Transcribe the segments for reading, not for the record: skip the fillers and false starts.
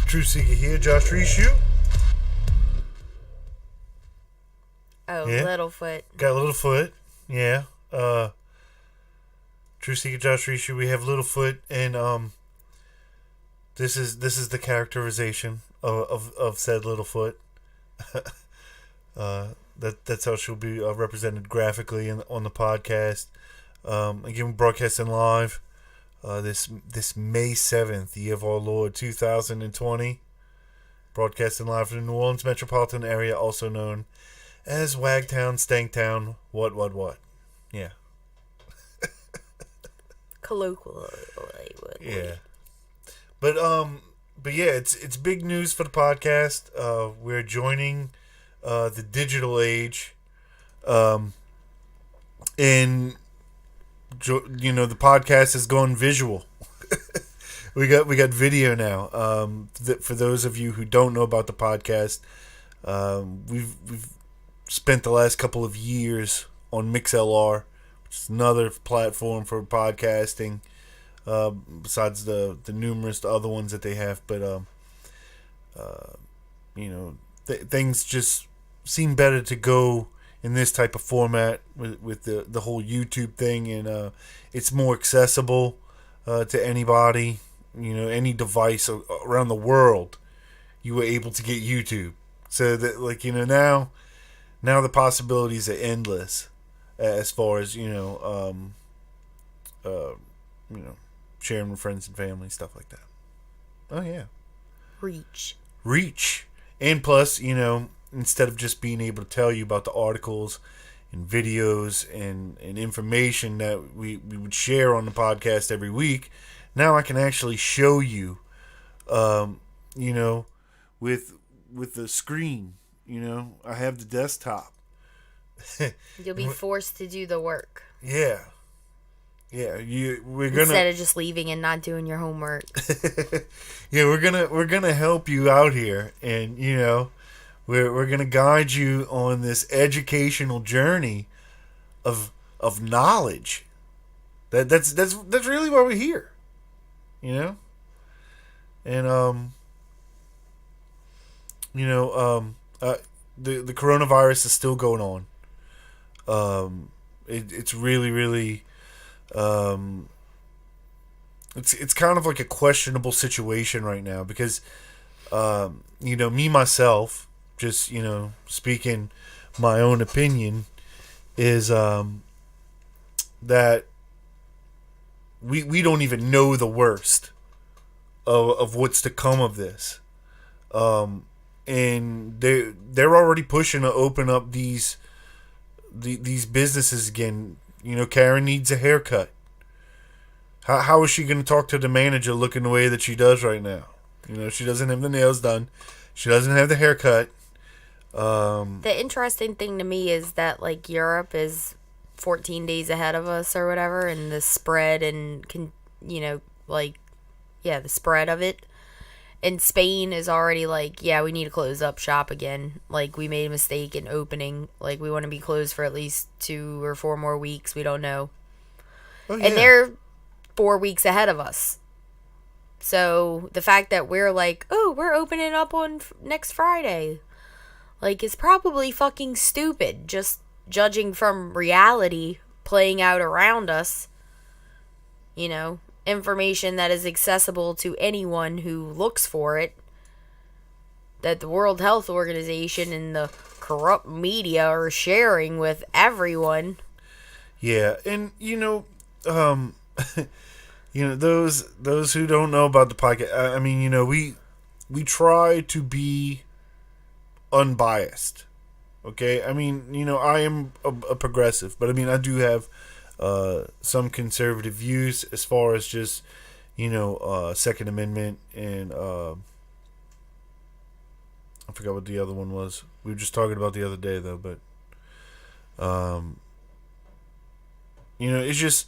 True Seeker here, Josh Rishu. Oh, Yeah. Littlefoot. Got Littlefoot, yeah. True Seeker, Josh Rishu. We have Littlefoot, and this is the characterization of said Littlefoot. That's how she'll be represented graphically on the podcast. Again, broadcasting live. This May 7th, year of our Lord 2020, broadcasting live from the New Orleans metropolitan area, also known as Wagtown, Stanktown, what? Yeah. Colloquially. Yeah. But yeah, it's big news for the podcast. We're joining the digital age. And the podcast is going visual. we got video now. For those of you who don't know about the podcast, we've spent the last couple of years on MixLR, which is another platform for podcasting, besides the numerous other ones that they have. But things just seem better to go in this type of format with the whole YouTube thing, and it's more accessible to anybody, any device around the world. You were able to get YouTube, so that now the possibilities are endless as far as sharing with friends and family, stuff like that. Oh yeah, reach, and plus instead of just being able to tell you about the articles and videos and information that we would share on the podcast every week, now I can actually show you, with the screen. I have the desktop. You'll be forced to do the work. Yeah. Yeah, instead of just leaving and not doing your homework. Yeah, we're gonna help you out here, and we're gonna guide you on this educational journey of knowledge. That's really why we're here, and the coronavirus is still going on. It's really it's kind of like a questionable situation right now because me myself, just speaking my own opinion, is that we don't even know the worst of what's to come of this, and they're already pushing to open up these businesses again. Karen needs a haircut. How is she going to talk to the manager looking the way that she does right now? She doesn't have the nails done. She doesn't have the haircut. The interesting thing to me is that Europe is 14 days ahead of us or whatever, and the spread and the spread of it. And Spain is already we need to close up shop again. We made a mistake in opening. We want to be closed for at least 2 or 4 more weeks. We don't know. Oh, yeah. And they're 4 weeks ahead of us. So the fact that we're we're opening up on next Friday, it's probably fucking stupid, just judging from reality playing out around us. Information that is accessible to anyone who looks for it, that the World Health Organization and the corrupt media are sharing with everyone. Yeah, and those who don't know about the podcast, we try to be unbiased. Okay, I am a progressive, but I do have some conservative views as far as just Second Amendment, and I forgot what the other one was. We were just talking about the other day though, but it's just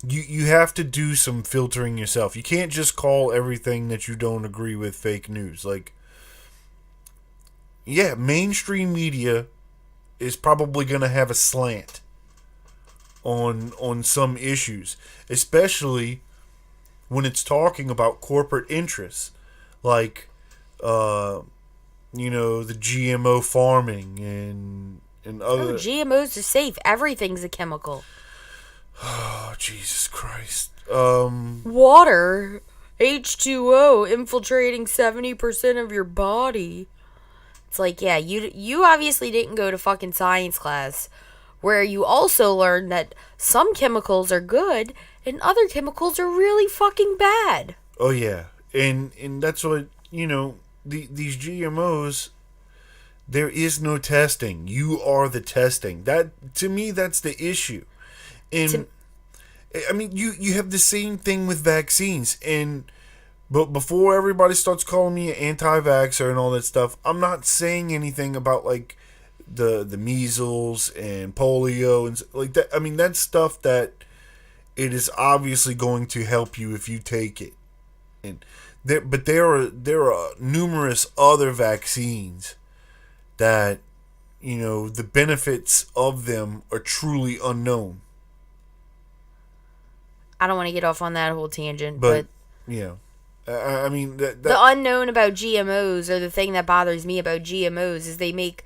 you have to do some filtering yourself. You can't just call everything that you don't agree with fake news. Mainstream media is probably going to have a slant on some issues, especially when it's talking about corporate interests, like, the GMO farming and Oh, other. GMOs are safe. Everything's a chemical. Oh, Jesus Christ. Water, H2O, infiltrating 70% of your body. It's like, yeah, you obviously didn't go to fucking science class, where you also learned that some chemicals are good and other chemicals are really fucking bad. Oh yeah, and that's what these GMOs. There is no testing. You are the testing. That, to me, that's the issue. And I mean, you have the same thing with vaccines. And but before everybody starts calling me an anti-vaxxer and all that stuff, I'm not saying anything about like the measles and polio and like that. I mean, that's stuff that it is obviously going to help you if you take it. And there are numerous other vaccines that the benefits of them are truly unknown. I don't want to get off on that whole tangent, But but I mean the unknown about GMOs, or the thing that bothers me about GMOs, is they make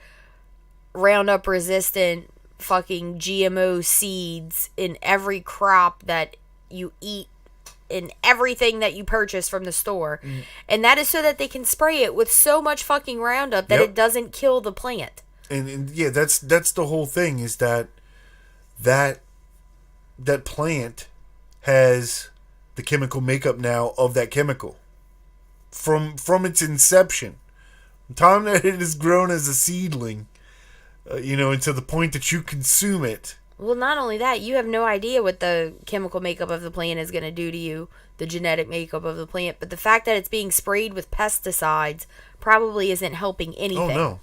Roundup resistant fucking GMO seeds in every crop that you eat, in everything that you purchase from the store. And that is so that they can spray it with so much fucking Roundup that Yep. it doesn't kill the plant. And yeah, that's the whole thing, is that plant has the chemical makeup now of that chemical from its inception, the time that it is grown as a seedling, until the point that you consume it. Well, not only that, you have no idea what the chemical makeup of the plant is going to do to you, the genetic makeup of the plant, but the fact that it's being sprayed with pesticides probably isn't helping anything. Oh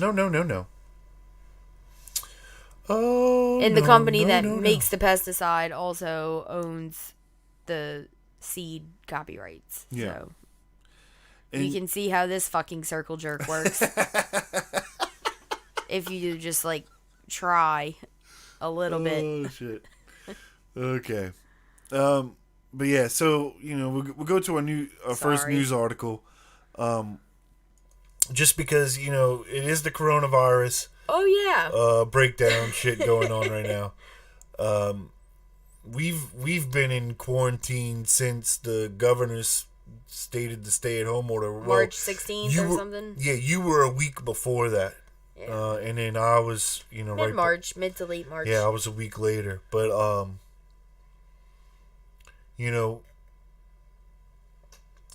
no. Oh, And the company that makes the pesticide also owns the seed copyrights. Yeah. So And you can see how this fucking circle jerk works. If you just like try a little bit. Oh shit. Okay. But yeah, so we'll go to our first news article. Just because it is the coronavirus. Oh yeah. Breakdown shit going on right now. We've been in quarantine since the governor's stated the stay-at-home order. March 16th or something. Yeah, you were a week before that. Yeah. And then I was, Mid-March, mid to late March. Yeah, I was a week later. But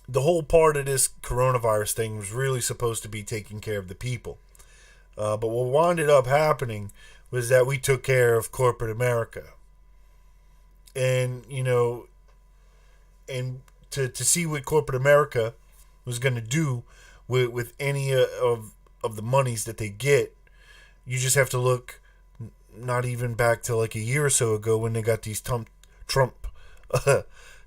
the whole part of this coronavirus thing was really supposed to be taking care of the people. But what wound up happening was that we took care of corporate America. And, and to see what corporate America was going to do with any of the monies that they get, you just have to look not even back to like a year or so ago when they got these Trump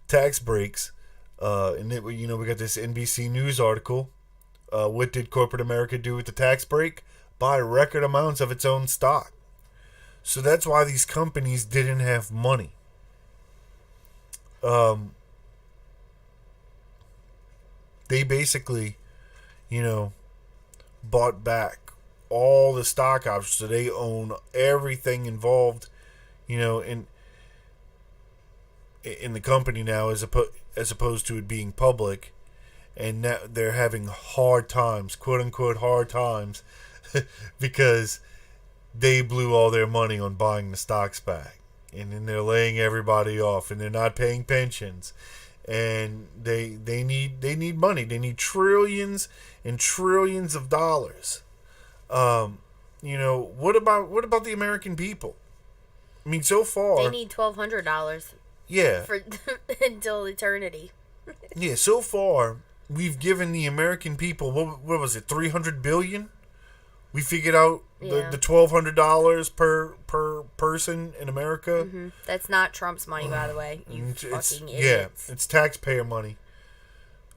tax breaks. And then, we got this NBC News article. What did corporate America do with the tax break? Buy record amounts of its own stock. So that's why these companies didn't have money. They basically, bought back all the stock options, so they own everything involved, in the company now, as opposed to it being public, and now they're having hard times, quote unquote hard times, because they blew all their money on buying the stocks back, and then they're laying everybody off, and they're not paying pensions, and they need money. They need trillions and trillions of dollars. What about the American people? I mean, so far they need $1,200. Yeah. For until eternity. Yeah, so far we've given the American people, what was it, $300 billion? We figured out the $1,200 per person in America. Mm-hmm. That's not Trump's money, by the way. You fucking idiots. Yeah, it's taxpayer money.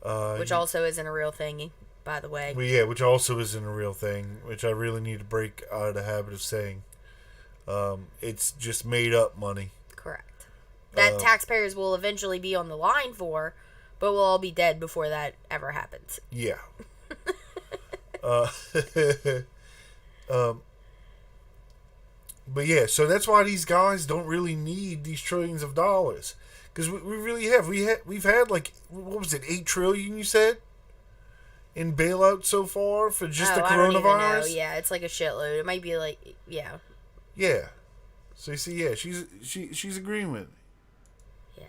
Which also isn't a real thing, by the way. Well, yeah, which also isn't a real thing, which I really need to break out of the habit of saying. It's just made up money. Correct. that taxpayers will eventually be on the line for, but we'll all be dead before that ever happens. Yeah. uh, um, but yeah, so that's why these guys don't really need these trillions of dollars. Because we really have. We've had like, what was it, 8 trillion you said? In bailout so far for just the coronavirus? I don't even know. Yeah, it's like a shitload. It might be like, yeah. Yeah. So you see, yeah, she's agreeing with me. Yeah.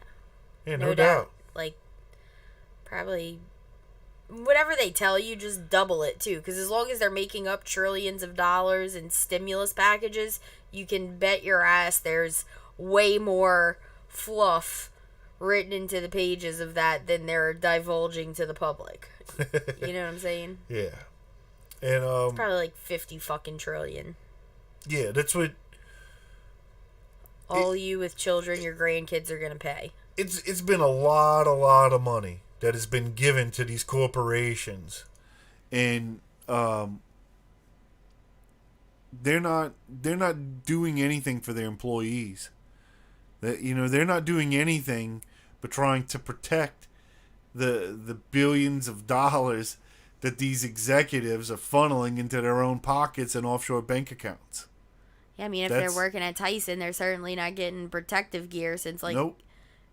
Yeah, no doubt. Like, probably whatever they tell you, just double it too. Because as long as they're making up trillions of dollars in stimulus packages, you can bet your ass there's way more fluff written into the pages of that than they're divulging to the public. You know what I'm saying? Yeah. And it's probably like 50 fucking trillion. Yeah, that's what all you with children, your grandkids are gonna pay. It's been a lot of money that has been given to these corporations, and they're not doing anything for their employees. They're not doing anything but trying to protect the billions of dollars that these executives are funneling into their own pockets and offshore bank accounts. Yeah, I mean, if they're working at Tyson, they're certainly not getting protective gear since, like,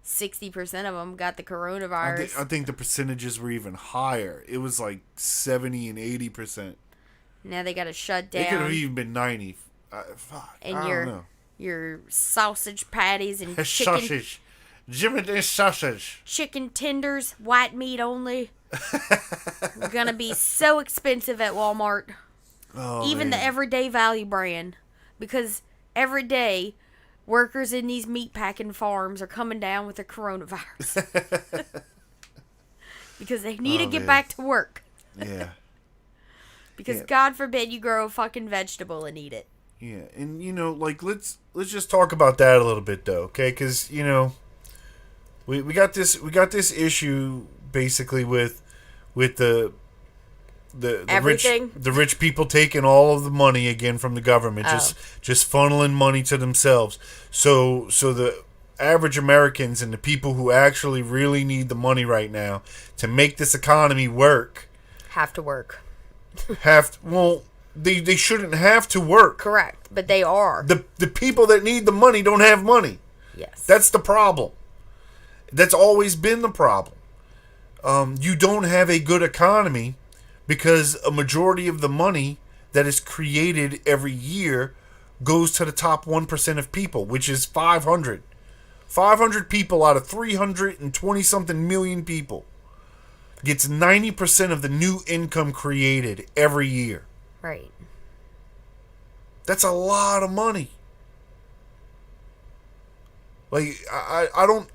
60% of them got the coronavirus. I think the percentages were even higher. It was like 70 and 80%. Now they got to shut down. It could have even been 90. Fuck, and I don't know. Your sausage patties and chicken. Sausage. Jimmy Day sausage. Chicken tenders, white meat only. Gonna be so expensive at Walmart. Oh, even man. The everyday value brand. Because every day, workers in these meatpacking farms are coming down with the coronavirus. Because they need to get back to work. Yeah. Because God forbid you grow a fucking vegetable and eat it. Yeah, and like let's just talk about that a little bit though, okay? Because we got this issue basically with the rich people taking all of the money again from the government, just funneling money to themselves. So the average Americans and the people who actually really need the money right now to make this economy work have to work. They shouldn't have to work. Correct, but they are. The people that need the money don't have money. Yes. That's the problem. That's always been the problem. You don't have a good economy because a majority of the money that is created every year goes to the top 1% of people, which is 500. 500 people out of 320-something million people gets 90% of the new income created every year. Right. That's a lot of money. Like, I don't...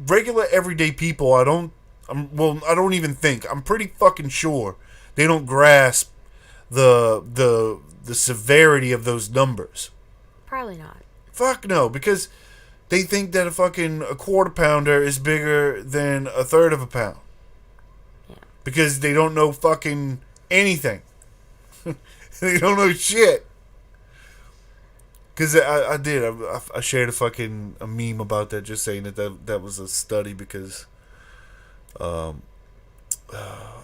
Regular, everyday people, I don't even think. I'm pretty fucking sure they don't grasp the severity of those numbers. Probably not. Fuck no, because they think that a quarter pounder is bigger than a third of a pound. Yeah. Because they don't know fucking anything. They don't know shit. Because I shared a meme about that, just saying that was a study because I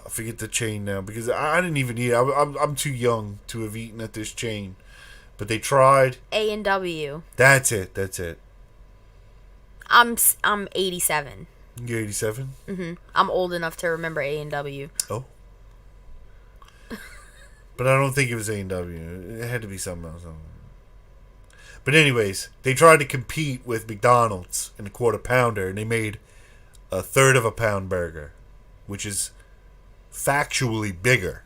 forget the chain now because I didn't even eat. I'm too young to have eaten at this chain, but they tried. A&W. That's it. I'm 87. You're 87. Mhm. I'm old enough to remember A&W. Oh. But I don't think it was A&W. It had to be something else. But anyways, they tried to compete with McDonald's in a quarter pounder, and they made a third of a pound burger, which is factually bigger.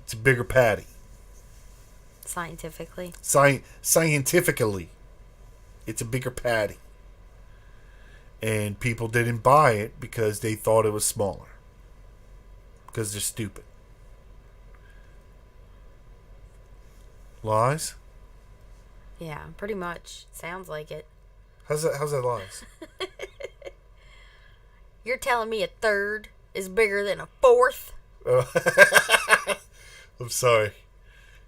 It's a bigger patty. Scientifically. Scientifically, it's a bigger patty. And people didn't buy it because they thought it was smaller. Because they're stupid. Lies? Yeah, pretty much. Sounds like it. How's that lies? You're telling me a third is bigger than a fourth? Oh. I'm sorry.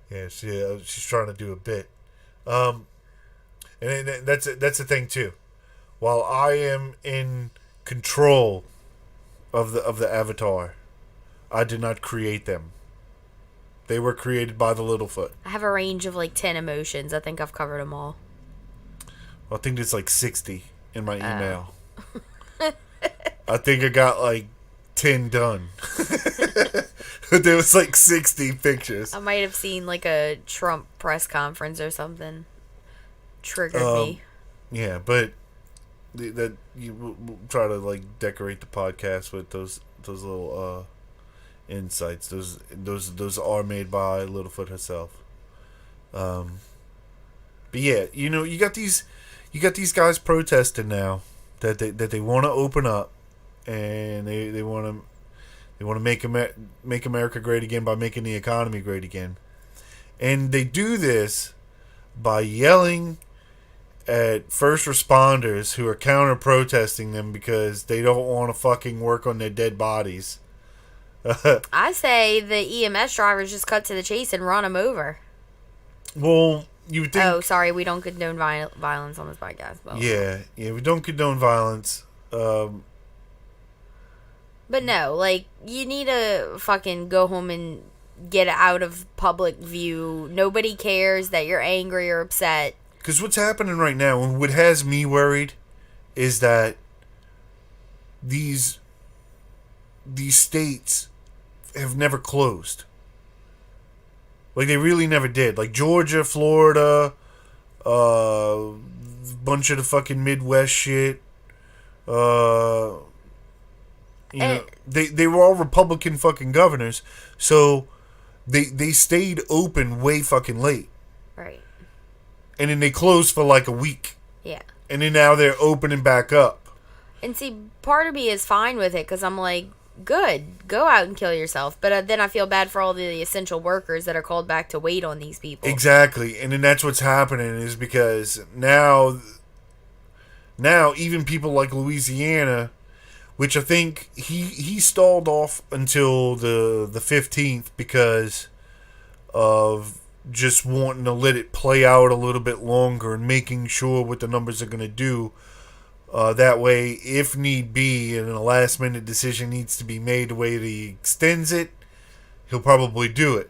Yeah, she's trying to do a bit. And that's the thing too. while I am in control of the avatar. I did not create them. They were created by the Littlefoot. I have a range of like 10 emotions. I think I've covered them all. I think there's like 60 in my email. I think I got like 10 done. There was like 60 pictures. I might have seen like a Trump press conference or something. Triggered me. Yeah, but that we'll try to like decorate the podcast with those little insights. Those are made by Littlefoot herself. But yeah, you got these guys protesting now that they want to open up, and they want to make America great again by making the economy great again, and they do this by yelling at first responders who are counter protesting them because they don't want to fucking work on their dead bodies. I say the EMS drivers just cut to the chase and run them over. Well, you would think. Oh, sorry, we don't condone violence on this podcast. But Yeah, we don't condone violence. But no, like, you need to fucking go home and get out of public view. Nobody cares that you're angry or upset. Because what's happening right now, and what has me worried, is that these states have never closed. Like, they really never did. Like, Georgia, Florida, bunch of the fucking Midwest shit. You know, they were all Republican fucking governors, so they stayed open way fucking late. Right. And then they closed for like a week. Yeah. And then now they're opening back up. And see, part of me is fine with it because I'm like, good, go out and kill yourself. But then I feel bad for all the essential workers that are called back to wait on these people. Exactly. And then that's what's happening is because now even people like Louisiana, which I think he stalled off until the 15th because of just wanting to let it play out a little bit longer and making sure what the numbers are going to do. That way, if need be, and a last-minute decision needs to be made the way that he extends it, he'll probably do it.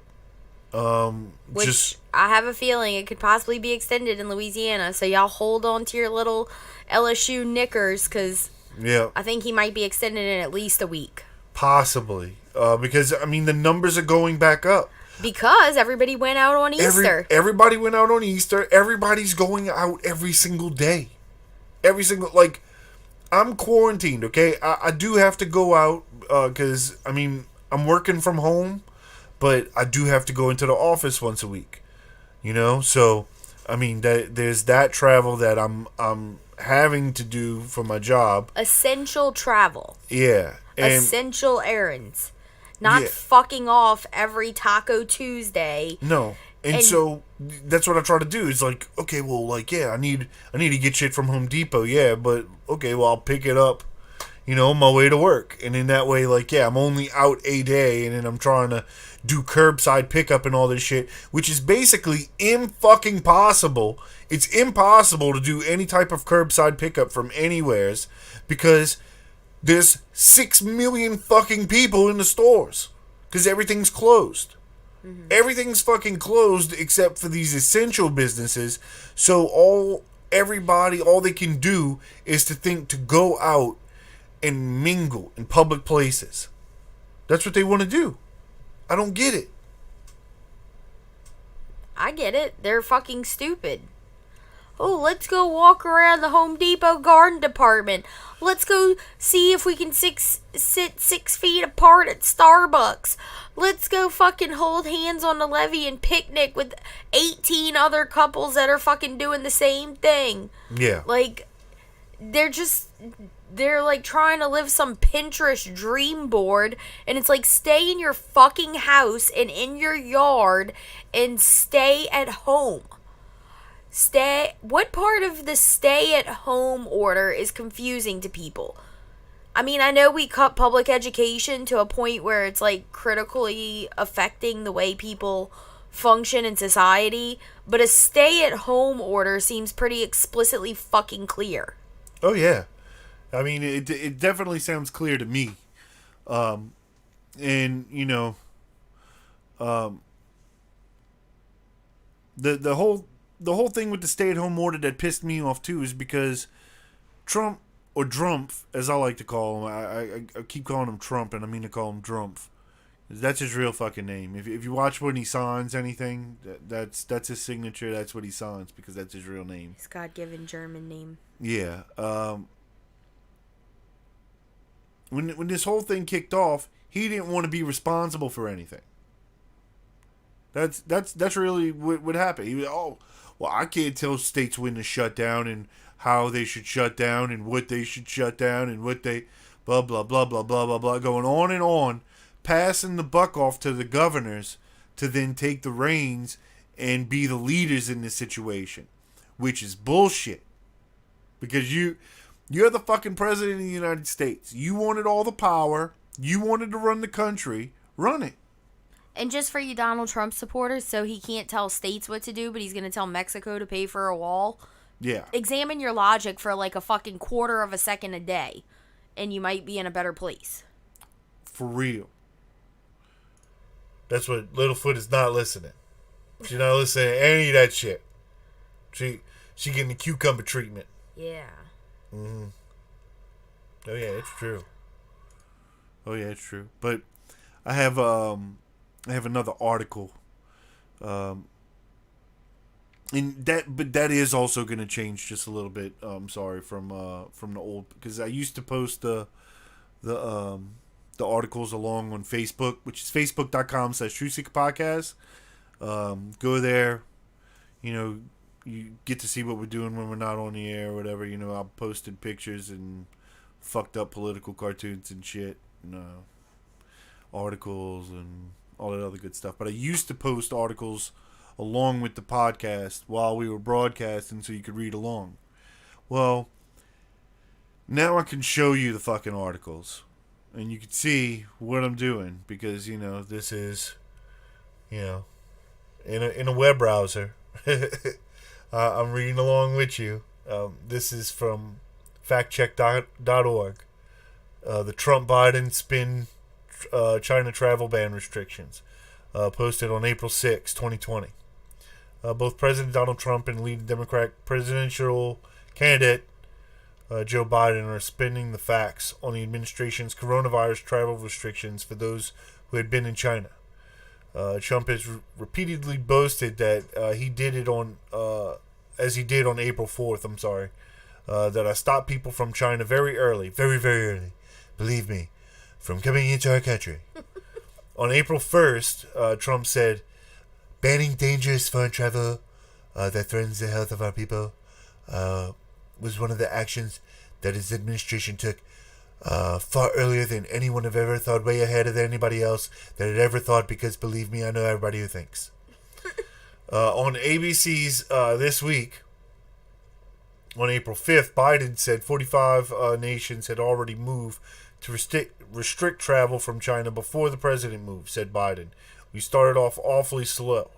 Which I have a feeling it could possibly be extended in Louisiana, so y'all hold on to your little LSU knickers, because I think he might be extended in at least a week. Possibly. Because, I mean, the numbers are going back up. Because everybody went out on Easter. Everybody went out on Easter. Everybody's going out every single day. Every single, like, I'm quarantined, okay? I do have to go out because, I mean, I'm working from home, but I do have to go into the office once a week, So, I mean, there's that travel that I'm having to do for my job. Essential travel. Yeah. Essential errands. Not fucking off every Taco Tuesday. No. And so that's what I try to do. Is like, okay, well, like, yeah, I need to get shit from Home Depot, yeah, but okay, well, I'll pick it up, on my way to work. And in that way, like, yeah, I'm only out a day, and then I'm trying to do curbside pickup and all this shit, which is basically fucking possible. It's impossible to do any type of curbside pickup from anywheres because there's 6 million fucking people in the stores because everything's closed. Mm-hmm. Everything's fucking closed except for these essential businesses. So all they can do is to think to go out and mingle in public places. That's what they want to do. I don't get it. I get it. They're fucking stupid. Oh, let's go walk around the Home Depot garden department. Let's go see if we can sit 6 feet apart at Starbucks. Let's go fucking hold hands on the levee and picnic with 18 other couples that are fucking doing the same thing. Yeah. Like, they're like trying to live some Pinterest dream board, and it's like, stay in your fucking house and in your yard and stay at home. What part of the stay at home order is confusing to people? I mean, I know we cut public education to a point where it's like critically affecting the way people function in society, but a stay at home order seems pretty explicitly fucking clear. Oh yeah, I mean it definitely sounds clear to me. And um, the whole thing with the stay at home order that pissed me off too is because Trump, or Drumpf as I like to call him, I keep calling him Trump and I mean to call him Drumpf. That's his real fucking name. If you watch when he signs anything, that's his signature. That's what he signs because that's his real name. His God-given German name. Yeah. When this whole thing kicked off, he didn't want to be responsible for anything. That's really what happened. He was, oh, well, I can't tell states when to shut down and how they should shut down and what they should shut down and what they blah blah blah blah blah blah blah, going on and on, passing the buck off to the governors to then take the reins and be the leaders in this situation, which is bullshit. Because you're the fucking president of the United States. You wanted all the power. You wanted to run the country. Run it. And just for you Donald Trump supporters, so he can't tell states what to do, but he's going to tell Mexico to pay for a wall. Yeah. Examine your logic for like a fucking quarter of a second a day, and you might be in a better place. For real. That's what Littlefoot is not listening. She's not listening to any of that shit. She getting the cucumber treatment. Yeah. Mm-hmm. Oh yeah, it's true. Oh yeah, it's true. But I have another article, and that is also going to change just a little bit. I'm sorry from the old, because I used to post the articles along on Facebook, which is facebook.com/TrueSeekerPodcast. Go there, you get to see what we're doing when we're not on the air or whatever. I've posted pictures and fucked up political cartoons and shit, and articles and all that other good stuff. But I used to post articles along with the podcast while we were broadcasting so you could read along. Well, now I can show you the fucking articles and you can see what I'm doing, because this is in a web browser. I'm reading along with you. This is from factcheck.org. The Trump-Biden spin China travel ban restrictions. Posted on April 6, 2020. Both President Donald Trump and leading Democratic presidential candidate Joe Biden are spinning the facts on the administration's coronavirus travel restrictions for those who had been in China. Trump has repeatedly boasted that he did it as he did on April 4th, that I stopped people from China very early, very, very early, believe me, from coming into our country. On April 1st, Trump said, banning dangerous foreign travel that threatens the health of our people was one of the actions that his administration took far earlier than anyone have ever thought, way ahead of anybody else that had ever thought, because believe me, I know everybody who thinks. On ABC's This Week, on April 5th, Biden said 45 nations had already moved to restrict travel from China before the president moved, said Biden. We started off awfully slow.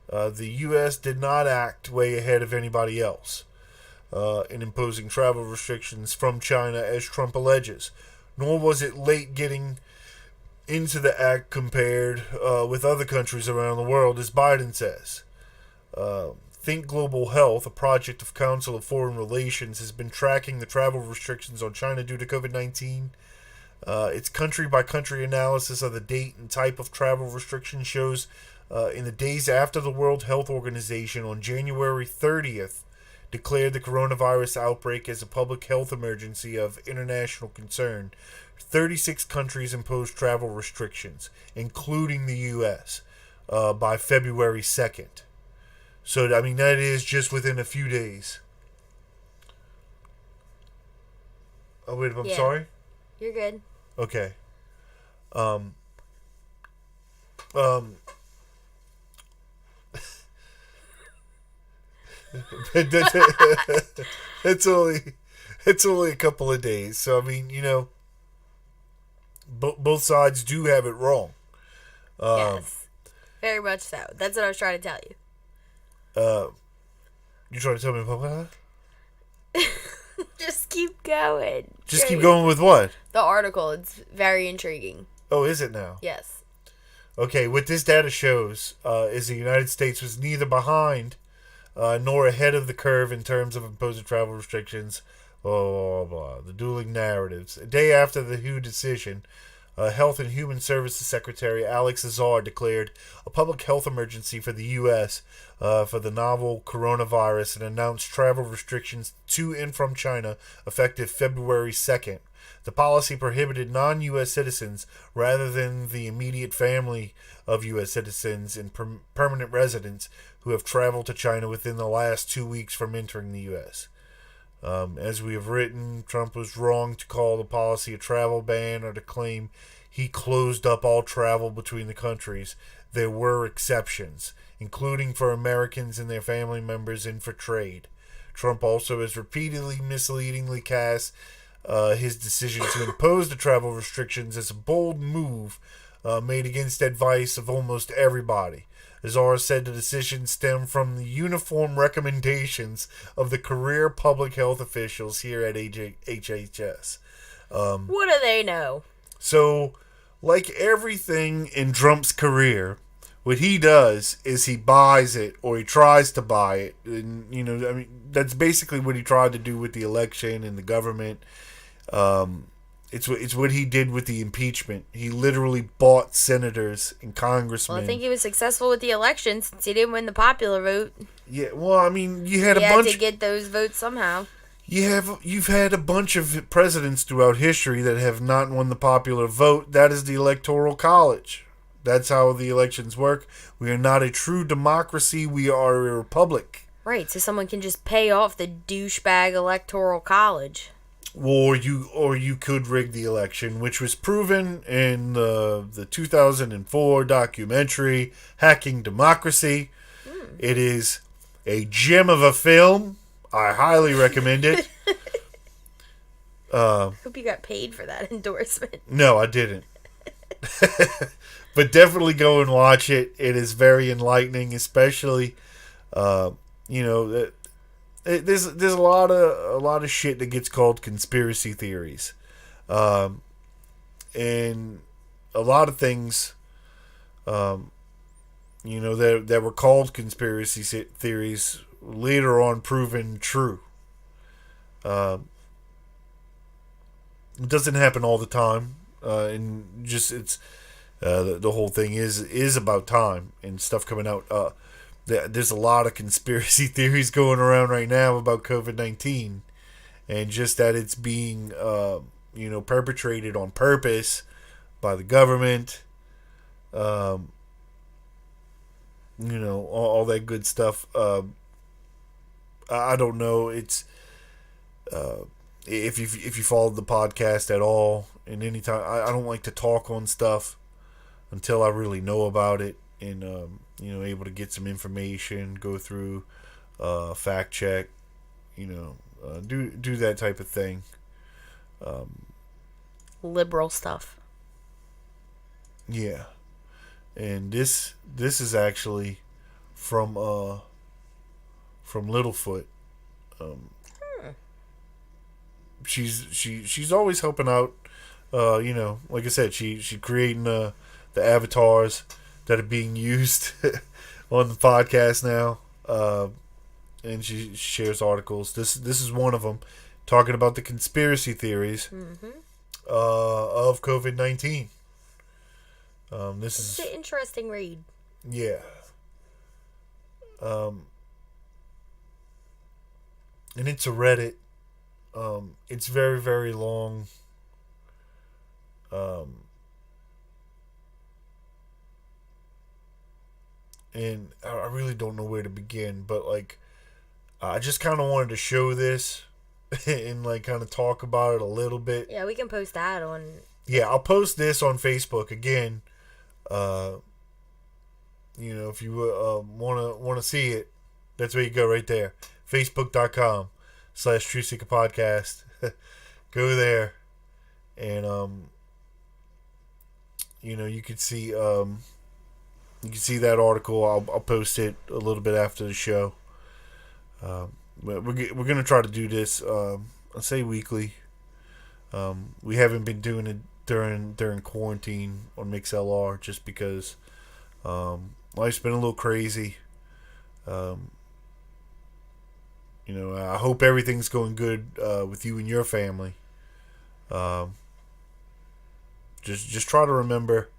The U.S. did not act way ahead of anybody else in imposing travel restrictions from China, as Trump alleges. Nor was it late getting into the act compared with other countries around the world, as Biden says. Think Global Health, a project of Council of Foreign Relations, has been tracking the travel restrictions on China due to COVID-19. Its country-by-country analysis of the date and type of travel restriction shows in the days after the World Health Organization on January 30th declared the coronavirus outbreak as a public health emergency of international concern, 36 countries imposed travel restrictions, including the U.S., by February 2nd. So, that is just within a few days. Oh, wait, I'm sorry? You're good. Okay. it's only a couple of days. So, both sides do have it wrong. Yes. Very much so. That's what I was trying to tell you. You're trying to tell me about what? Just keep going. Just keep going with what? The article. It's very intriguing. Oh, is it now? Yes. Okay, what this data shows is the United States was neither behind nor ahead of the curve in terms of imposing travel restrictions. Blah, blah, blah. The dueling narratives. A day after the WHO decision, Health and Human Services Secretary Alex Azar declared a public health emergency for the U.S. For the novel coronavirus and announced travel restrictions to and from China effective February 2nd. The policy prohibited non-U.S. citizens, rather than the immediate family of U.S. citizens and permanent residents who have traveled to China within the last 2 weeks from entering the U.S. As we have written, Trump was wrong to call the policy a travel ban or to claim he closed up all travel between the countries. There were exceptions, including for Americans and their family members and for trade. Trump also has repeatedly misleadingly cast his decision to impose the travel restrictions as a bold move made against advice of almost everybody. Azar said the decision stemmed from the uniform recommendations of the career public health officials here at HHS. What do they know? So, like everything in Trump's career, what he does is he buys it or he tries to buy it. And, that's basically what he tried to do with the election and the government. It's what he did with the impeachment. He literally bought senators and congressmen. Well, I think he was successful with the election since he didn't win the popular vote. Yeah, well, you had he had to get those votes somehow. You've had a bunch of presidents throughout history that have not won the popular vote. That is the Electoral College. That's how the elections work. We are not a true democracy. We are a republic. Right, so someone can just pay off the douchebag Electoral College. Or you could rig the election, which was proven in the 2004 documentary Hacking Democracy. It is a gem of a film. I highly recommend it. Hope you got paid for that endorsement. No, I didn't. But definitely go and watch it. It is very enlightening, especially there's a lot of shit that gets called conspiracy theories, and a lot of things, that were called conspiracy theories later on proven true. It doesn't happen all the time, and just it's the whole thing is about time and stuff coming out. There's a lot of conspiracy theories going around right now about COVID-19, and just that it's being, perpetrated on purpose by the government, all that good stuff. I don't know. It's if you followed the podcast at all, and any time, I don't like to talk on stuff until I really know about it. And able to get some information, go through, fact check, do that type of thing. Liberal stuff. Yeah, and this is actually from Littlefoot. She's always helping out. Like I said, she creating the avatars that are being used on the podcast now, and she shares articles. This is one of them, talking about the conspiracy theories of COVID-19. This is an interesting read. Yeah. And it's a Reddit. It's very, very long. And I really don't know where to begin, but I just kind of wanted to show this and kind of talk about it a little bit. Yeah, we can post that on. Yeah, I'll post this on Facebook again. If you want to see it, that's where you go right there. Facebook.com/Truth Seeker Podcast. Go there, and you can see You can see that article. I'll post it a little bit after the show. We're gonna try to do this. I say weekly. We haven't been doing it during quarantine on MixLR just because life's been a little crazy. Um, I hope everything's going good with you and your family. Um, just try to remember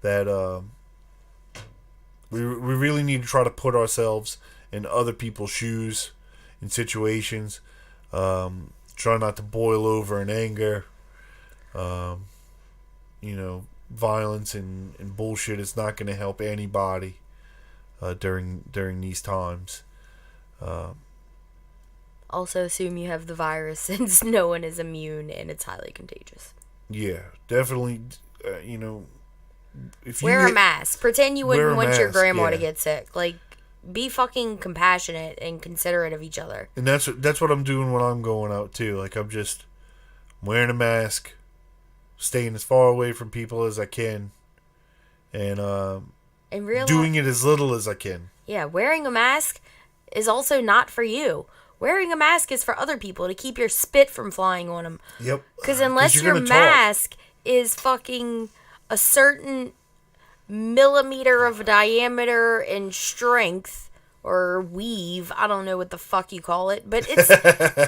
that we really need to try to put ourselves in other people's shoes in situations. Try not to boil over in anger. Violence and bullshit is not going to help anybody during these times. Also assume you have the virus since no one is immune and it's highly contagious. Yeah, definitely. If you wear a mask. Pretend you wouldn't want your grandma to yeah. get sick. Like, be fucking compassionate and considerate of each other. And that's what I'm doing when I'm going out too. Like, I'm just wearing a mask, staying as far away from people as I can, and doing it as little as I can. Yeah, wearing a mask is also not for you. Wearing a mask is for other people to keep your spit from flying on them. Yep. Because unless your mask is fucking a certain millimeter of diameter and strength or weave, I don't know what the fuck you call it, but it's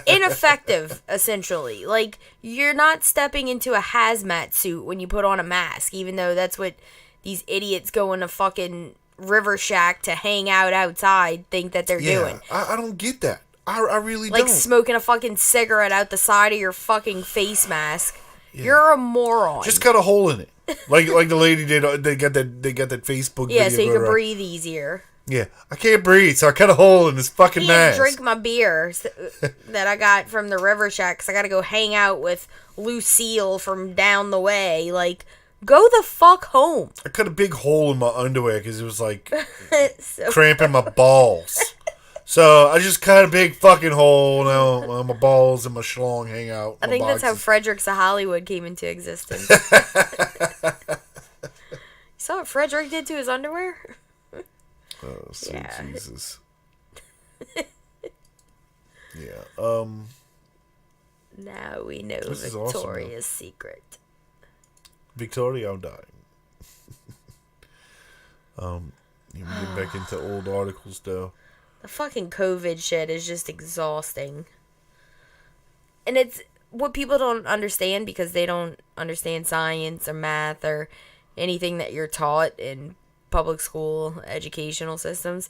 ineffective, essentially. Like, you're not stepping into a hazmat suit when you put on a mask, even though that's what these idiots going to fucking River Shack to hang out outside think that they're doing. I don't get that. I really don't. Like smoking a fucking cigarette out the side of your fucking face mask. Yeah. You're a moron. Just cut a hole in it. Like the lady did. They got that Facebook video. Yeah, so you can breathe easier. Yeah, I can't breathe, so I cut a hole in this fucking mask. I can't drink my beer that I got from the River Shack because I got to go hang out with Lucille from down the way. Like, go the fuck home. I cut a big hole in my underwear because it was like cramping my balls. So I just cut a big fucking hole. Now my balls and my schlong hang out. I think that's how Fredericks of Hollywood came into existence. You saw what Frederick did to his underwear? Oh, sweet Jesus. Yeah. Now we know Victoria's secret. Victoria, I'm dying. You get back into old articles though. The fucking COVID shit is just exhausting. And it's what people don't understand because they don't understand science or math or anything that you're taught in public school educational systems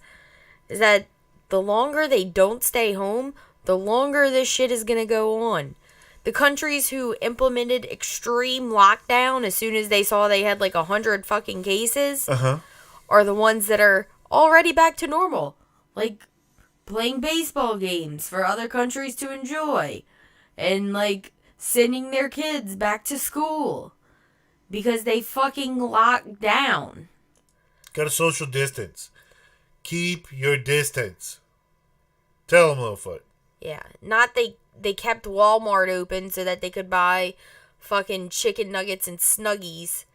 is that the longer they don't stay home, the longer this shit is going to go on. The countries who implemented extreme lockdown as soon as they saw they had like 100 fucking cases are the ones that are already back to normal. Like, playing baseball games for other countries to enjoy. And, like, sending their kids back to school. Because they fucking locked down. Gotta social distance. Keep your distance. Tell them, Littlefoot. Yeah. Not they kept Walmart open so that they could buy fucking chicken nuggets and Snuggies.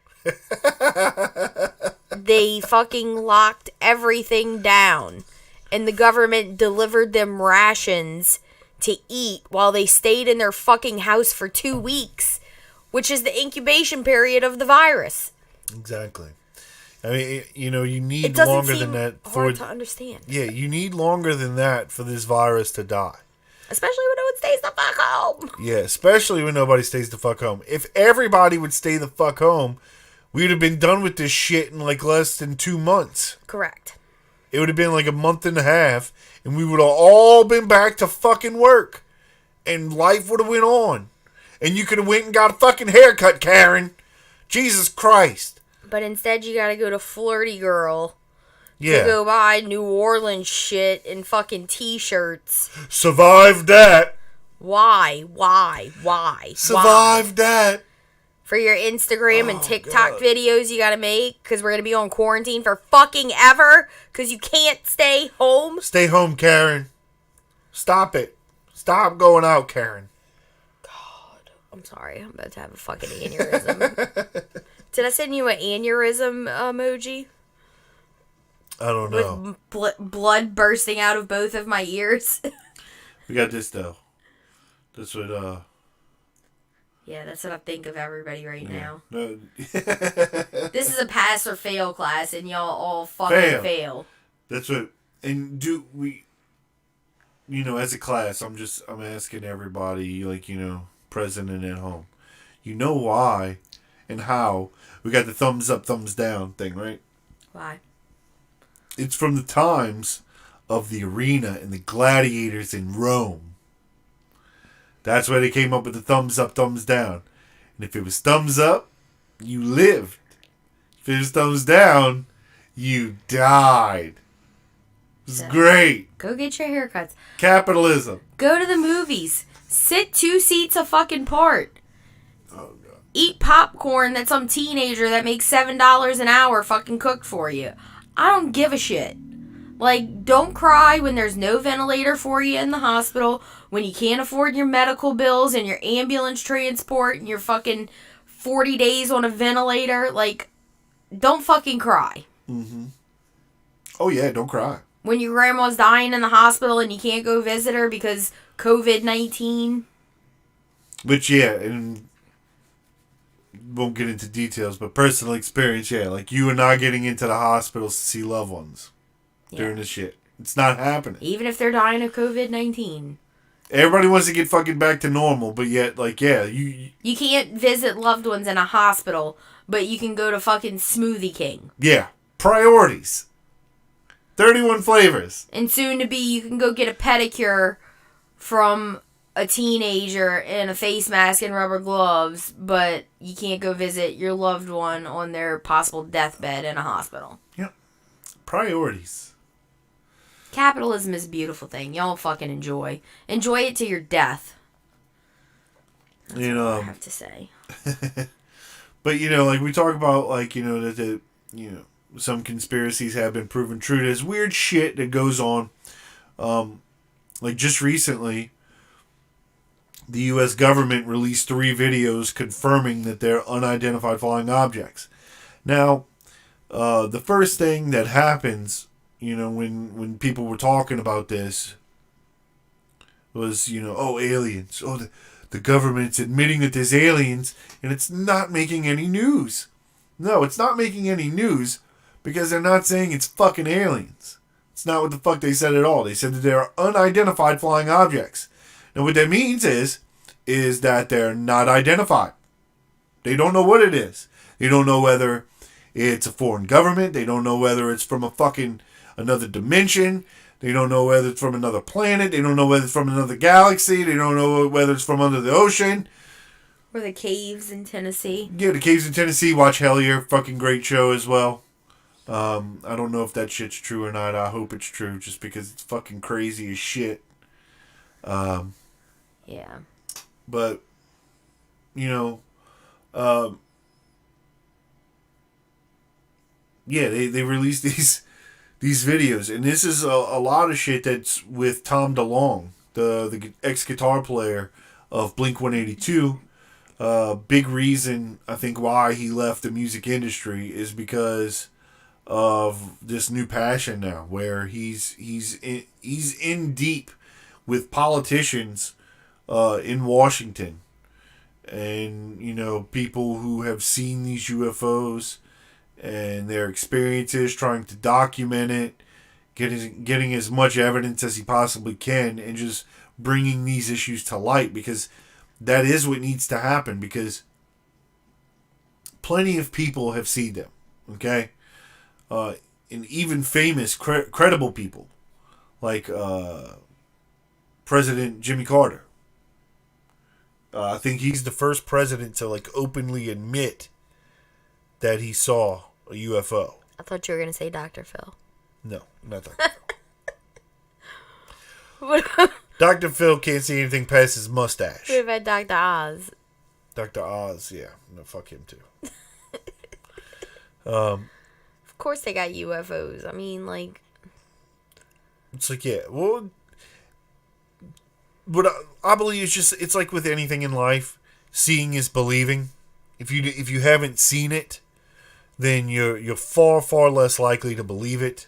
They fucking locked everything down. And the government delivered them rations to eat while they stayed in their fucking house for 2 weeks, which is the incubation period of the virus. Exactly. I mean, you need longer than that. It doesn't seem hard to understand. Yeah, you need longer than that for this virus to die. Especially when no one stays the fuck home. Yeah, especially when nobody stays the fuck home. If everybody would stay the fuck home, we'd have been done with this shit in like less than 2 months. Correct. It would have been like a month and a half, and we would have all been back to fucking work. And life would have went on. And you could have went and got a fucking haircut, Karen. Jesus Christ. But instead you gotta go to Flirty Girl. Yeah. To go buy New Orleans shit and fucking t-shirts. Survive that. Why? Survive that. For your Instagram and TikTok videos you gotta make because we're gonna be on quarantine for fucking ever because you can't stay home. Stay home, Karen. Stop it. Stop going out, Karen. God, I'm sorry. I'm about to have a fucking aneurysm. Did I send you an aneurysm emoji? I don't know. With blood bursting out of both of my ears. We got this though. That's what. Yeah, that's what I think of everybody right now. No. This is a pass or fail class, and y'all all fucking fail. That's what. And do we? As a class, I'm asking everybody, present and at home. You know why and how we got the thumbs up, thumbs down thing, right? Why? It's from the times of the arena and the gladiators in Rome. That's why they came up with the thumbs up, thumbs down. And if it was thumbs up, you lived. If it was thumbs down, you died. It was great. Go get your haircuts. Capitalism. Go to the movies. Sit 2 seats apart. Oh, God. Eat popcorn that some teenager that makes $7 an hour fucking cooked for you. I don't give a shit. Like, don't cry when there's no ventilator for you in the hospital, when you can't afford your medical bills and your ambulance transport and your fucking 40 days on a ventilator. Like, don't fucking cry. Mm-hmm. Oh, yeah, don't cry. When your grandma's dying in the hospital and you can't go visit her because COVID-19. Which, yeah, and won't get into details, but personal experience, yeah. Like, you are not getting into the hospitals to see loved ones during this shit. It's not happening. Even if they're dying of COVID-19. Everybody wants to get fucking back to normal, but yet, like, yeah, you can't visit loved ones in a hospital, but you can go to fucking Smoothie King. Yeah. Priorities. 31 flavors. And soon to be, you can go get a pedicure from a teenager in a face mask and rubber gloves, but you can't go visit your loved one on their possible deathbed in a hospital. Yep. Priorities. Capitalism is a beautiful thing. Y'all fucking enjoy. Enjoy it to your death. That's what I have to say. But, like, we talk about, like, that some conspiracies have been proven true. There's weird shit that goes on. Like, just recently, the U.S. government released 3 videos confirming that they're unidentified flying objects. Now, the first thing that happens, when people were talking about this was, aliens. Oh, the government's admitting that there's aliens, and it's not making any news. No, it's not making any news because they're not saying it's fucking aliens. It's not what the fuck they said at all. They said that they are unidentified flying objects. Now, what that means is that they're not identified. They don't know what it is. They don't know whether it's a foreign government. They don't know whether it's from a fucking another dimension. They don't know whether it's from another planet. They don't know whether it's from another galaxy. They don't know whether it's from under the ocean. Or the caves in Tennessee. Yeah, the caves in Tennessee. Watch Hellier. Fucking great show as well. I don't know if that shit's true or not. I hope it's true just because it's fucking crazy as shit. Yeah. But, yeah, they released these videos, and this is a lot of shit that's with Tom DeLonge, the ex-guitar player of Blink-182. Big reason, I think, why he left the music industry is because of this new passion now, where he's in deep with politicians in Washington, and people who have seen these UFOs and their experiences, trying to document it, getting as much evidence as he possibly can, and just bringing these issues to light, because that is what needs to happen, because plenty of people have seen them, okay? And even famous, credible people, like President Jimmy Carter. I think he's the first president to, like, openly admit that he saw a UFO. I thought you were going to say Dr. Phil. No, not Dr. Phil. Dr. Phil can't see anything past his mustache. What about Dr. Oz? Dr. Oz, yeah. No, fuck him too. Of course they got UFOs. I mean, like... It's like, yeah, well... But I believe it's like with anything in life, seeing is believing. If you haven't seen it, then you're far, far less likely to believe it.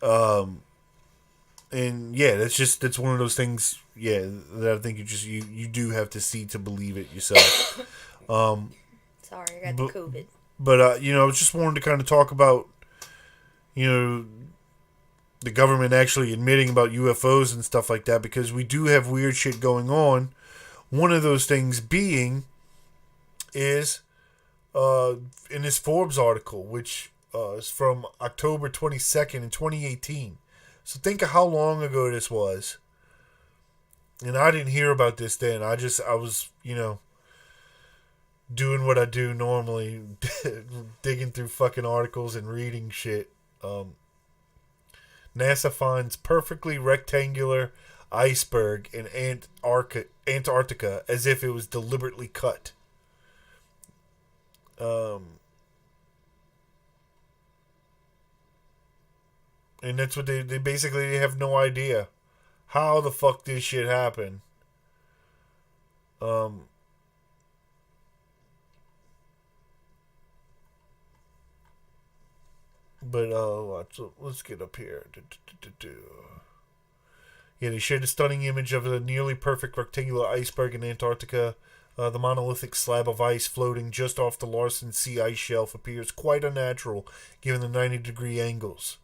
And And yeah, that's one of those things. Yeah, that I think you do have to see to believe it yourself. Sorry, I got the But COVID. I just wanted to kind of talk about you know the government actually admitting about UFOs and stuff like that, because we do have weird shit going on. One of those things being is in this Forbes article, which is from October 22nd in 2018. So think of how long ago this was. And I didn't hear about this then. I was, doing what I do normally, digging through fucking articles and reading shit. NASA finds perfectly rectangular iceberg in Antarctica as if it was deliberately cut. And that's what they basically they have no idea how the fuck this shit happened. Um, but let's get up here. Yeah, they shared a stunning image of a nearly perfect rectangular iceberg in Antarctica. The monolithic slab of ice floating just off the Larsen Sea ice shelf appears quite unnatural given the 90-degree angles.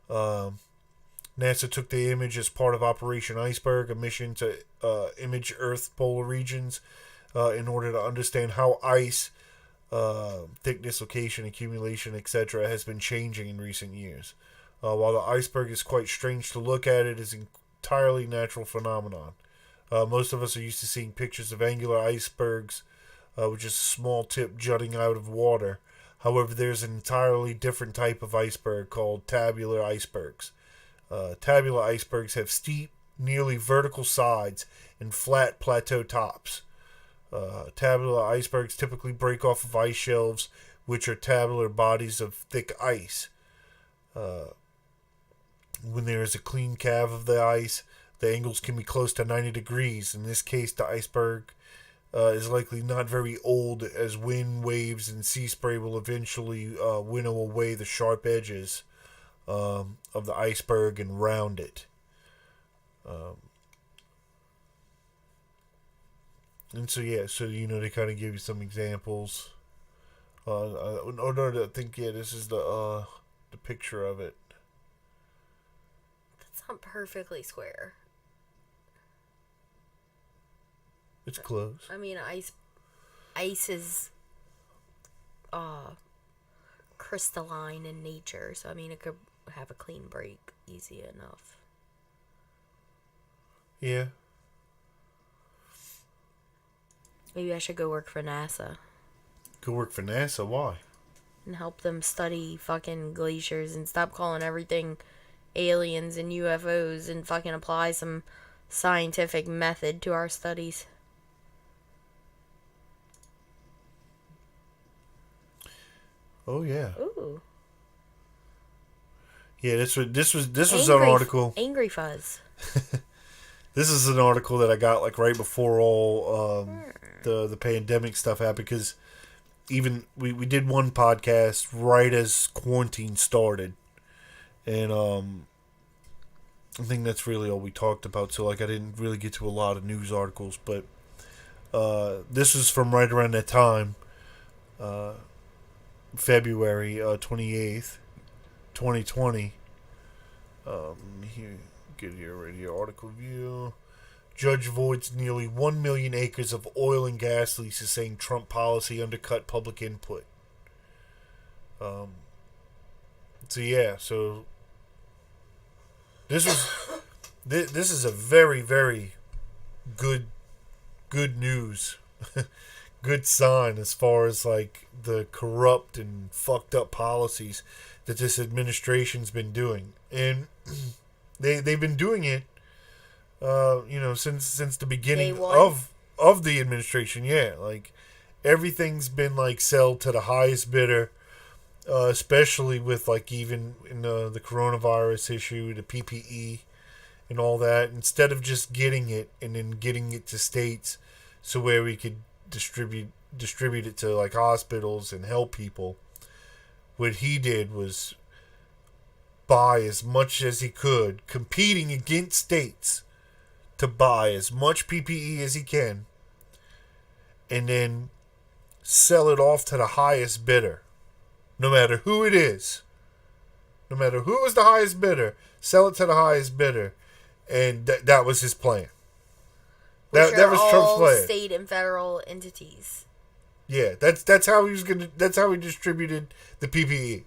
NASA took the image as part of Operation Iceberg, a mission to image Earth polar regions in order to understand how ice, thickness, location, accumulation, etc., has been changing in recent years. While the iceberg is quite strange to look at, it is an entirely natural phenomenon. Most of us are used to seeing pictures of angular icebergs, which is a small tip jutting out of water. However, there's an entirely different type of iceberg called tabular icebergs. Tabular icebergs have steep, nearly vertical sides and flat plateau tops. Tabular icebergs typically break off of ice shelves, which are tabular bodies of thick ice. When there is a clean calve of the ice, the angles can be close to 90 degrees. In this case, the iceberg is likely not very old, as wind, waves, and sea spray will eventually winnow away the sharp edges of the iceberg and round it. And so they kind of give you some examples. I think this is the picture of it. That's not perfectly square. It's close. I mean, ice is crystalline in nature, so I mean it could have a clean break easy enough. Yeah. Maybe I should go work for NASA. Go work for NASA? Why? And help them study fucking glaciers and stop calling everything aliens and UFOs and fucking apply some scientific method to our studies. Oh yeah. Ooh. Yeah, this was an article. Angry Fuzz. This is an article that I got like right before all the pandemic stuff happened, because even we did one podcast right as quarantine started, and I think that's really all we talked about. So like I didn't really get to a lot of news articles, but this was from right around that time, February 28th, 2020. Here, get here right here. Article view. Judge voids nearly 1 million acres of oil and gas leases, saying Trump policy undercut public input. So this was this is a very, very good news. Good sign as far as like the corrupt and fucked up policies that this administration's been doing, and they've been doing it, since the beginning of the administration. Yeah, like everything's been like sell to the highest bidder, especially with like even in the coronavirus issue, the PPE, and all that. Instead of just getting it and then getting it to states, so where we could distribute it to like hospitals and help people. What he did was buy as much as he could, competing against states to buy as much PPE as he can, and then sell it off to the highest bidder. No matter who it is. No matter who was the highest bidder, sell it to the highest bidder. And that was his plan. That was Trump's plan. State and federal entities. Yeah, that's how that's how he distributed the PPE.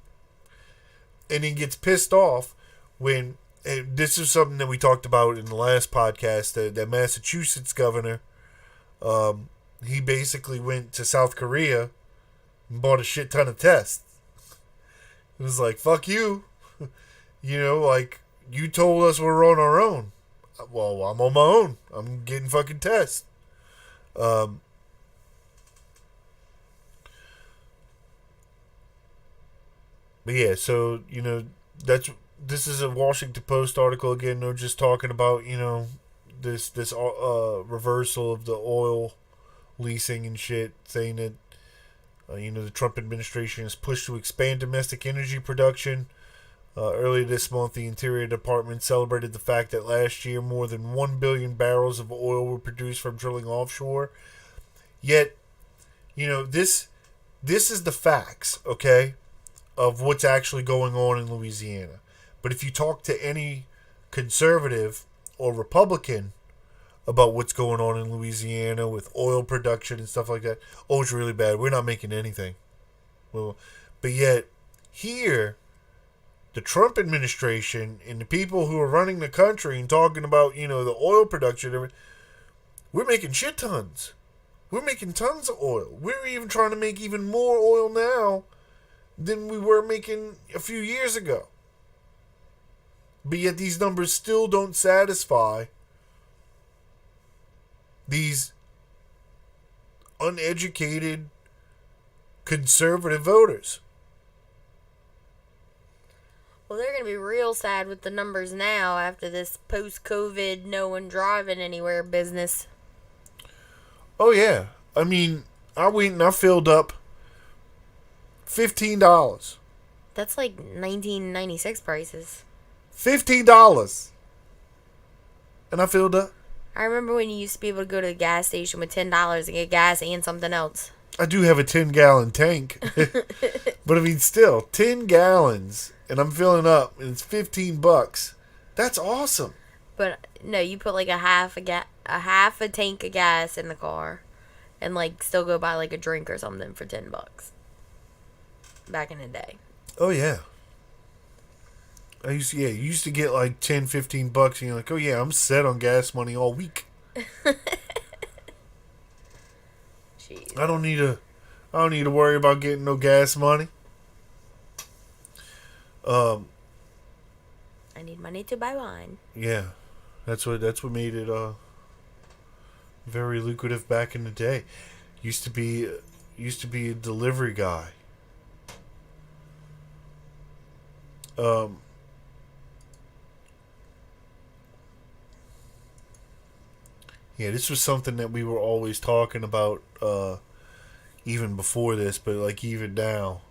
And he gets pissed off when, and this is something that we talked about in the last podcast, that Massachusetts governor, he basically went to South Korea and bought a shit ton of tests. It was like, fuck you. Like, you told us we're on our own. Well, I'm on my own. I'm getting fucking tests. But yeah, so, this is a Washington Post article again. They're just talking about, this reversal of the oil leasing and shit, saying that, the Trump administration is pushed to expand domestic energy production. Earlier this month, the Interior Department celebrated the fact that last year more than 1 billion barrels of oil were produced from drilling offshore. Yet, this is the facts, okay, of what's actually going on in Louisiana. But if you talk to any conservative or Republican about what's going on in Louisiana with oil production and stuff like that, oh, it's really bad. We're not making anything. Well, but yet, here, the Trump administration and the people who are running the country and talking about, the oil production, we're making shit tons. We're making tons of oil. We're even trying to make even more oil now than we were making a few years ago. But yet these numbers still don't satisfy these uneducated conservative voters. Well, they're going to be real sad with the numbers now after this post-COVID no one driving anywhere business. Oh, yeah. I mean, I went and I filled up $15. That's like 1996 prices. $15. And I filled up. I remember when you used to be able to go to the gas station with $10 and get gas and something else. I do have a 10-gallon tank. But I mean, still, 10 gallons, and I'm filling up, and it's $15. That's awesome. But no, you put like a half a tank of gas in the car, and like still go buy like a drink or something for $10. Back in the day. Oh yeah. You used to get like $10-15, and you're like, oh yeah, I'm set on gas money all week. Jeez. I don't need to worry about getting no gas money. I need money to buy wine. Yeah, that's what made it very lucrative back in the day. Used to be a delivery guy. Yeah, this was something that we were always talking about, even before this, but like even now,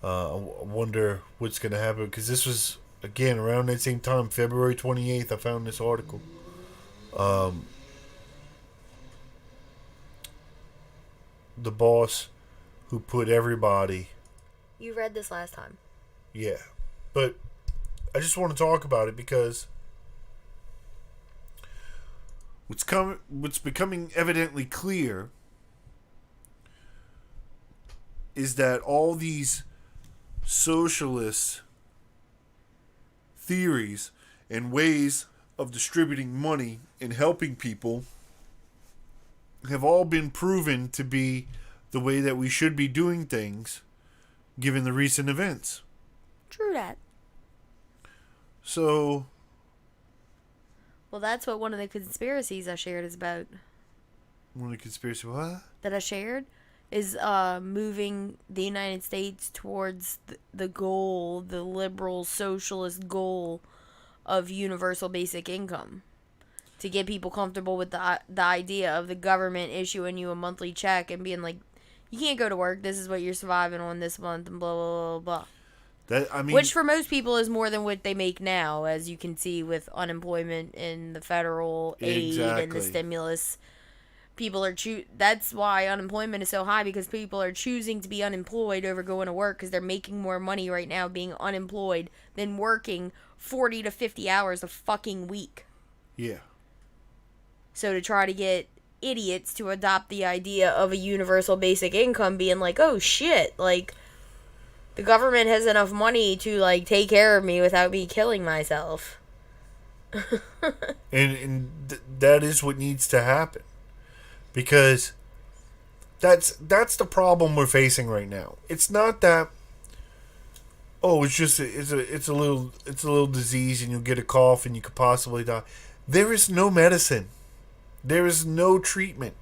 I wonder what's going to happen, because this was, again, around that same time, February 28th, I found this article. The boss who put everybody... You read this last time. Yeah, but I just want to talk about it because what's becoming evidently clear is that all these socialist theories and ways of distributing money and helping people have all been proven to be the way that we should be doing things given the recent events. True that. So... Well, that's what one of the conspiracies I shared is about. One of the conspiracy what? That I shared is moving the United States towards the goal, the liberal socialist goal of universal basic income. To get people comfortable with the idea of the government issuing you a monthly check and being like, you can't go to work, this is what you're surviving on this month, and blah, blah, blah, blah. Which for most people is more than what they make now, as you can see with unemployment and the federal aid and the stimulus. People are that's why unemployment is so high, because people are choosing to be unemployed over going to work, because they're making more money right now being unemployed than working 40 to 50 hours a fucking week. Yeah. So to try to get idiots to adopt the idea of a universal basic income, being like, oh shit, like, the government has enough money to, like, take care of me without me killing myself. That is what needs to happen. Because that's the problem we're facing right now. It's not that, oh, it's a little disease and you'll get a cough and you could possibly die. There is no medicine. There is no treatment.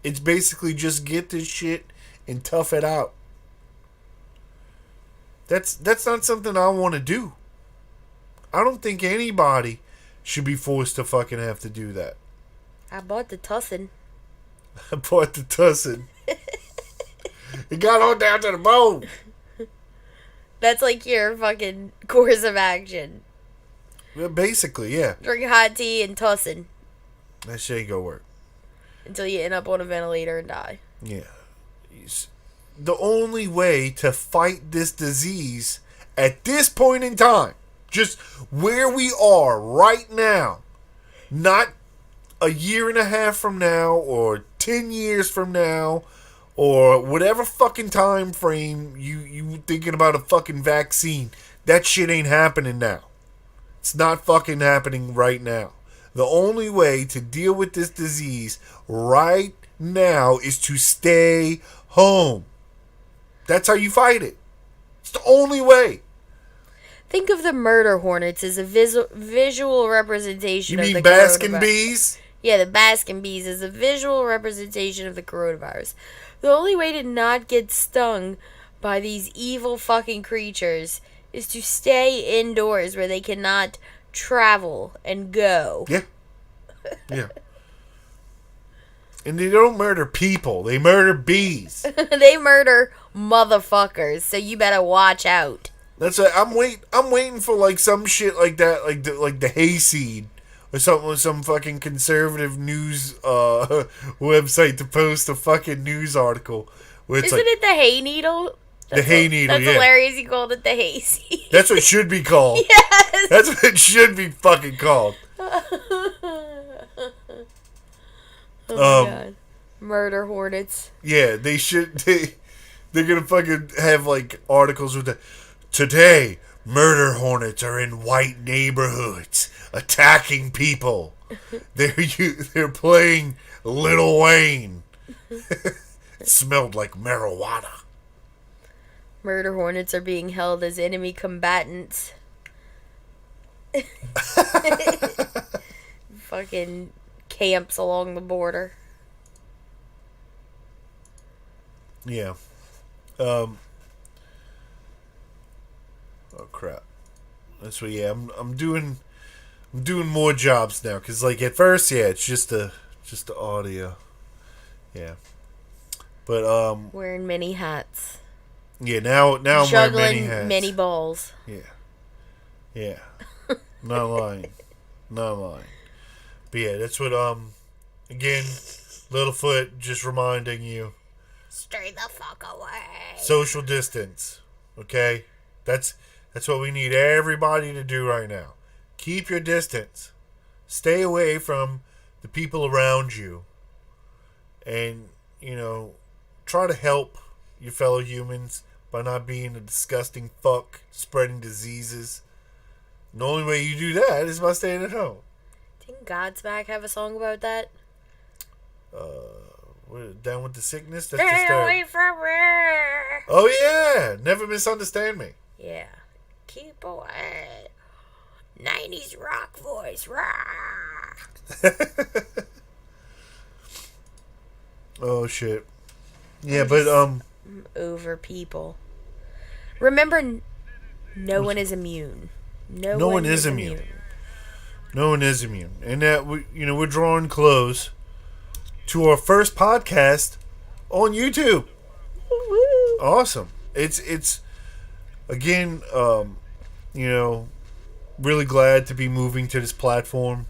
It's basically just get this shit and tough it out. That's not something I want to do. I don't think anybody should be forced to fucking have to do that. I bought the tussin. It got on down to the bone. That's like your fucking course of action. Well, basically, yeah. Drink hot tea and tussin. That shit ain't gonna work. Until you end up on a ventilator and die. Yeah. The only way to fight this disease at this point in time, just where we are right now, not a year and a half from now or 10 years from now or whatever fucking time frame you thinking about a fucking vaccine, that shit ain't happening now. It's not fucking happening right now. The only way to deal with this disease right now is to stay home. That's how you fight it. It's the only way. Think of the murder hornets as a visual representation of the coronavirus. You mean Baskin bees? Yeah, the Baskin bees is a visual representation of the coronavirus. The only way to not get stung by these evil fucking creatures is to stay indoors where they cannot travel and go. Yeah. Yeah. And they don't murder people. They murder bees. They murder motherfuckers. So you better watch out. That's what I'm waiting for, like some shit like that, like the hayseed or something, with some fucking conservative news website to post a fucking news article. Where it's Isn't it the hay needle? The hay needle. That's hilarious. You called it the hayseed. That's what it should be called. Yes. That's what it should be fucking called. Oh my god. Murder hornets. Yeah, they should. They're gonna fucking have like articles with the today. Murder hornets are in white neighborhoods attacking people. They're playing Lil Wayne. It smelled like marijuana. Murder hornets are being held as enemy combatants. Fucking camps along the border. Yeah. Oh crap. That's what. Yeah, I'm doing more jobs now, cause like at first, yeah, it's just the audio. Yeah. But wearing many hats. Yeah, now I'm wearing many hats. Many balls. Yeah. Yeah. Not lying. But yeah, that's what again, Littlefoot just reminding you. Stay the fuck away. Social distance. Okay? That's what we need everybody to do right now. Keep your distance. Stay away from the people around you. And, try to help your fellow humans by not being a disgusting fuck spreading diseases. And the only way you do that is by staying at home. Didn't Godsmack have a song about that? Down with the sickness? That's Stay away from me! Oh yeah! Never misunderstand me. Yeah. Keep away. 90s rock voice. Rah. Oh shit. Yeah, but over people. Remember, no one is immune. No one is immune. No one is immune. And that we're drawing close to our first podcast on YouTube. Woo-woo. Awesome. It's again, really glad to be moving to this platform.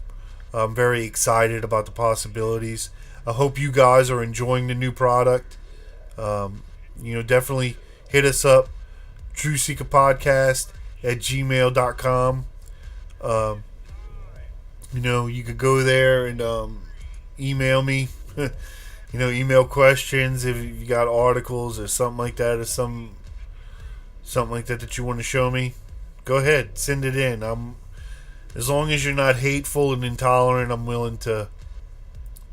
I'm very excited about the possibilities. I hope you guys are enjoying the new product. Definitely hit us up, trueseekerpodcast@gmail.com. You could go there and email me. Email questions if you got articles or something like that, or something like that you want to show me. Go ahead, send it in. As long as you're not hateful and intolerant, I'm willing to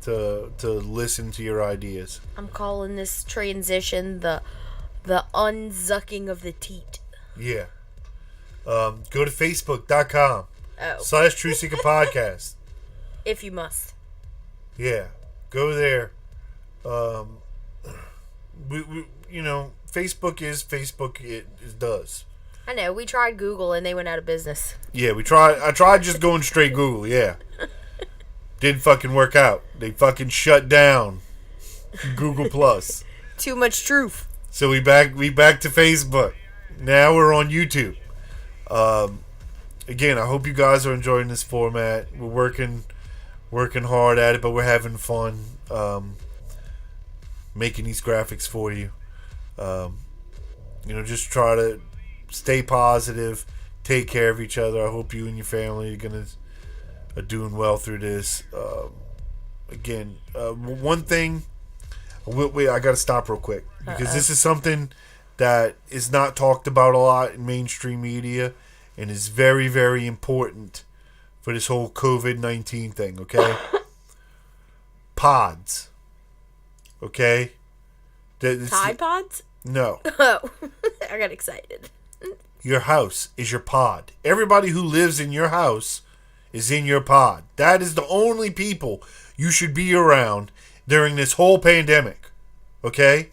listen to your ideas. I'm calling this transition the unzucking of the teat. Yeah. Go to facebook.com /True Seeker Podcast. If you must. Yeah. Go there. Facebook is Facebook. It does. I know. We tried Google and they went out of business. Yeah, we tried. I tried just going straight Google. Yeah. Didn't fucking work out. They fucking shut down Google Plus. Too much truth. So we back to Facebook. Now we're on YouTube. Again, I hope you guys are enjoying this format. We're working hard at it, but we're having fun making these graphics for you. Just try to stay positive, take care of each other. I hope you and your family are doing well through this. One thing, wait, I gotta stop real quick because this is something that is not talked about a lot in mainstream media and is very, very important for this whole COVID-19 thing, okay? Pods. Okay? Tide Pods? No. Oh, I got excited. Your house is your pod. Everybody who lives in your house is in your pod. That is the only people you should be around during this whole pandemic. Okay?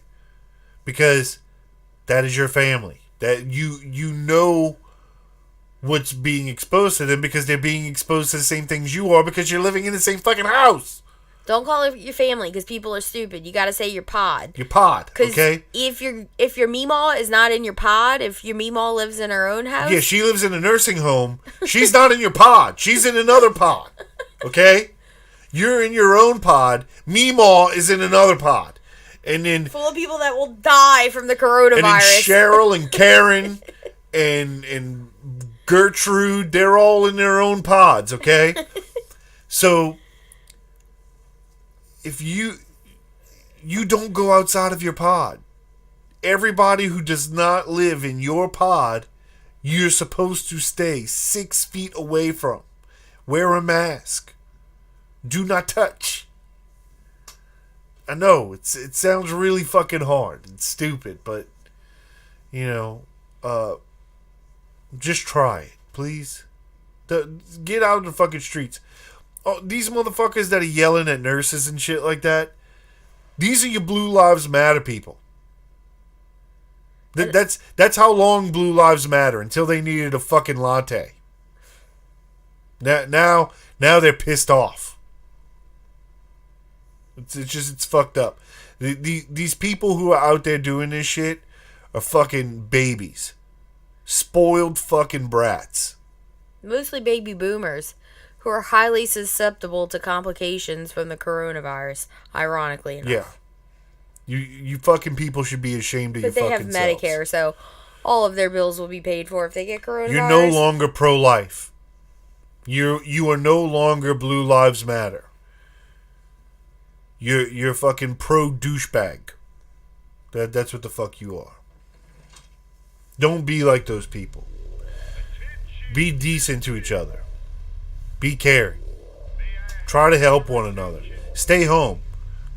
Because that is your family. That you know what's being exposed to them because they're being exposed to the same things you are because you're living in the same fucking house. Don't call it your family because people are stupid. You got to say your pod. Your pod, okay? If your Meemaw is not in your pod, if your Meemaw lives in her own house. Yeah, she lives in a nursing home. She's not in your pod. She's in another pod, okay? You're in your own pod. Meemaw is in another pod. And then full of people that will die from the coronavirus. And then Cheryl and Karen and Gertrude, they're all in their own pods, okay? So if you don't go outside of your pod. Everybody who does not live in your pod, you're supposed to stay 6 feet away from. Wear a mask. Do not touch. I know, it sounds really fucking hard and stupid, but, just try it, please. Get out of the fucking streets. Oh, these motherfuckers that are yelling at nurses and shit like that, these are your Blue Lives Matter people. That's how long Blue Lives Matter, until they needed a fucking latte. Now they're pissed off. It's fucked up. These people who are out there doing this shit are fucking babies. Spoiled fucking brats. Mostly baby boomers who are highly susceptible to complications from the coronavirus, ironically enough. Yeah. You fucking people should be ashamed of your fucking selves. But they have Medicare, so all of their bills will be paid for if they get coronavirus. You're no longer pro-life. You are no longer Blue Lives Matter. You're fucking pro-douchebag. That's what the fuck you are. Don't be like those people. Be decent to each other. Be caring. Try to help one another. Stay home.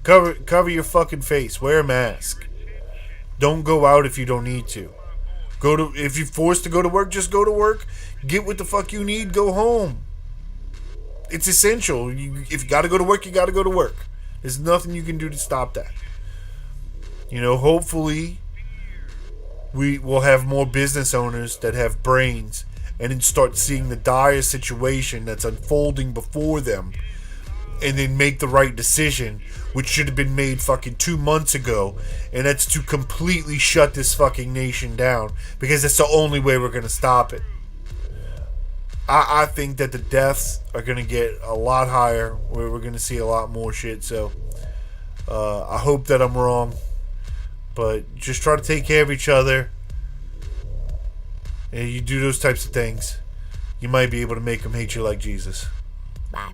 Cover your fucking face. Wear a mask. Don't go out if you don't need to. If you're forced to go to work, just go to work. Get what the fuck you need. Go home. It's essential. If you got to go to work, you got to go to work. There's nothing you can do to stop that. Hopefully we will have more business owners that have brains and then start seeing the dire situation that's unfolding before them and then make the right decision, which should have been made fucking 2 months ago, and that's to completely shut this fucking nation down, because that's the only way we're gonna stop it. I think that the deaths are gonna get a lot higher, where we're gonna see a lot more shit. So I hope that I'm wrong, but just try to take care of each other, and you do those types of things, you might be able to make them hate you like Jesus. Bye.